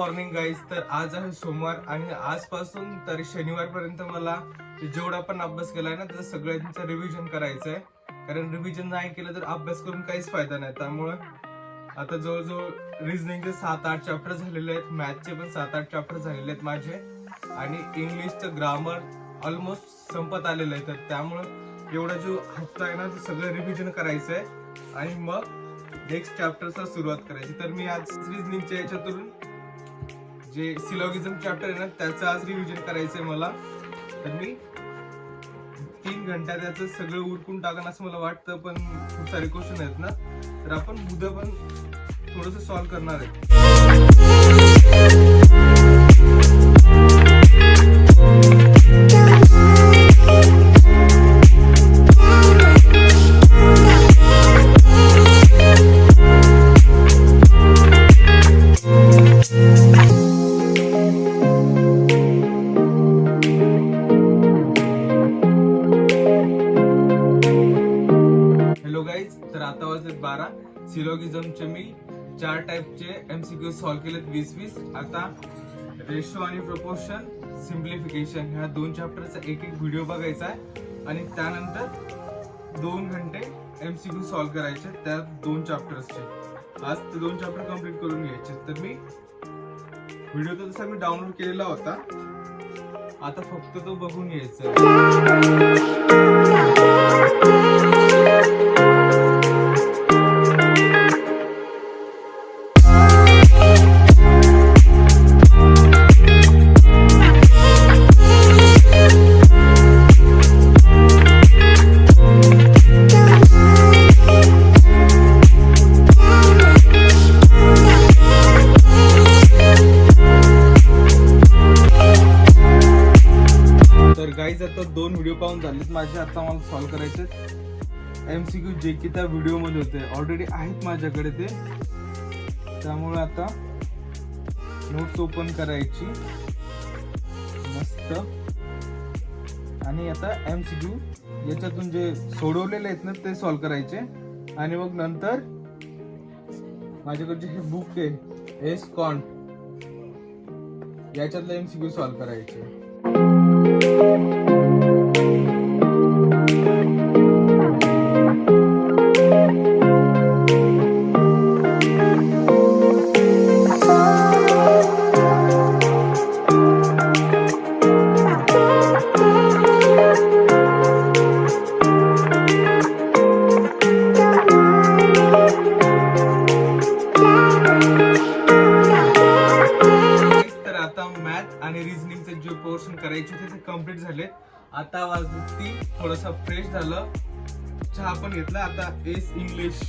Morning guys. तर आज आहे सोमवार आणि आजपासून तर शनिवारपर्यंत मला जेवढा पण अभ्यास केलाय ना त्याचं सगळ्यांचं रिव्हिजन करायचं आहे. कारण रिव्हिजन नाही केलं तर अभ्यास करून काहीच फायदा नाही. त्यामुळे आता जवळजवळ रिझनिंगचे 7-8 चॅप्टर झालेले आहेत, मॅथचे पण 7-8 चॅप्टर झालेले आहेत माझे, आणि इंग्लिशचं ग्रामर ऑलमोस्ट संपत आलेलं आहे. तर त्यामुळे एवढा जो हफ्ता आहे ना ते सगळं रिव्हिजन करायचं आहे आणि मग नेक्स्ट चॅप्टरला सुरुवात करायची. तर मी आज रिझनिंगच्या याच्यातून जे सिलॉगिझम चॅप्टर आहे ना त्याचं आज रिव्हिजन करायचंय मला. तर मी 3 घंट्यात त्याचं सगळं उरकून टाकन असं मला वाटतं, पण खूप सारे क्वेश्चन आहेत ना, तर आपण उद्या पण थोडंसं सॉल्व्ह करणार आहे. तर आता वाजले 12. सिलॉगिझमचे मी 4 टाइपचे MCQ सॉल्व्ह केलेत 20-20. आता रेशो आणि प्रपोर्शन, सिम्प्लिफिकेशन ह्या 2 चॅप्टरचा एक व्हिडिओ बघायचा आहे आणि त्यानंतर 2 घंटे MCQ सॉल्व्ह करायचे त्या 2 चॅप्टर्सचे. आज ते 2 चॅप्टर कम्प्लीट करून घ्यायचे. तर मी व्हिडिओ तर तसा मी डाउनलोड केलेला होता, आता फक्त तो बघून घ्यायचा. गाईज आता 2 व्हिडिओ पाहून झालेत माझे. आता मला सॉल्व्ह करायचे MCQ जे की त्या व्हिडिओ मध्ये होते, ऑलरेडी आहेत माझ्याकडे ते. त्यामुळे आता नोट्स ओपन करायची मस्त, आणि आता MCQ याच्यातून जे सोडवलेले आहेत ना ते सॉल्व्ह करायचे. आणि मग नंतर माझ्याकडे हे बुक आहे एस-कॉन्ट, याच्यातले MCQ सॉल्व्ह करायचे. आणि रिझनिंगचे जे पोर्शन करायचे ते कम्प्लीट झाले. आता वाजती थोडंसं फ्रेश झालं, चहा पण घेतला. आता एस इंग्लिश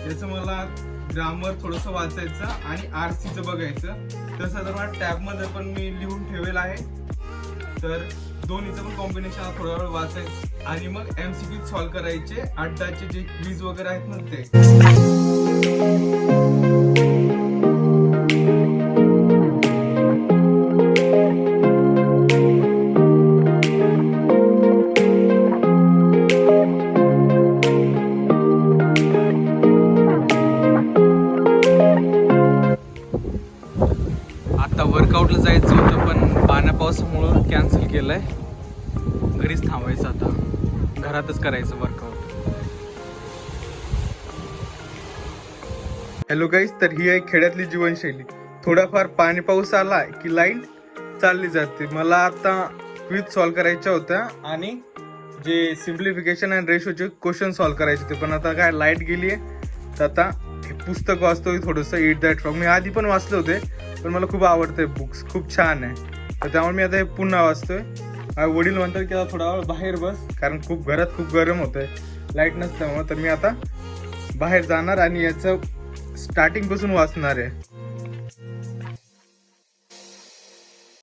याचं मला ग्रामर थोडंसं वाचायचं आणि RCचं बघायचं. तसं तर मला टॅबमध्ये पण मी लिहून ठेवेल आहे, तर दोन्हीचं पण कॉम्बिनेशन थोडा वेळ वाचायचं आणि मग MCQ सॉल्व्ह करायचे. अड्डाचे जे क्विज वगैरे आहेत ना ते. आता वर्कआउटला जायचं होतं पण पाण्या पावसामुळं कॅन्सल केलंय. घरीच थांबायचं, आता घरातच करायचं वर्कआउट. हॅलो गाईज, तर ही आहे खेड्यातली जीवनशैली. थोडाफार पाणी पाऊस आला की लाईन चालली जाते. मला आता क्विज सॉल्व्ह करायच्या होत्या आणि जे सिम्प्लिफिकेशन अँड रेशोचे क्वेश्चन सॉल्व्ह करायचे होते, पण आता काय लाईट गेली आहे. तर आता हे पुस्तक वाचतोय थोडंसं, इट दॅट फ्रॉग. मी आधी पण वाचले होते, पण मला खूप आवडतंय बुक्स, खूप छान आहे. तर त्यामुळे मी आता हे पुन्हा वाचतोय. वडील म्हणतात की आता थोडा वेळ बाहेर बस, कारण घरात खूप गरम होतंय लाईट नसल्यामुळे. तर मी आता बाहेर जाणार आणि याचं स्टार्टिंग पासून वाचणार आहे.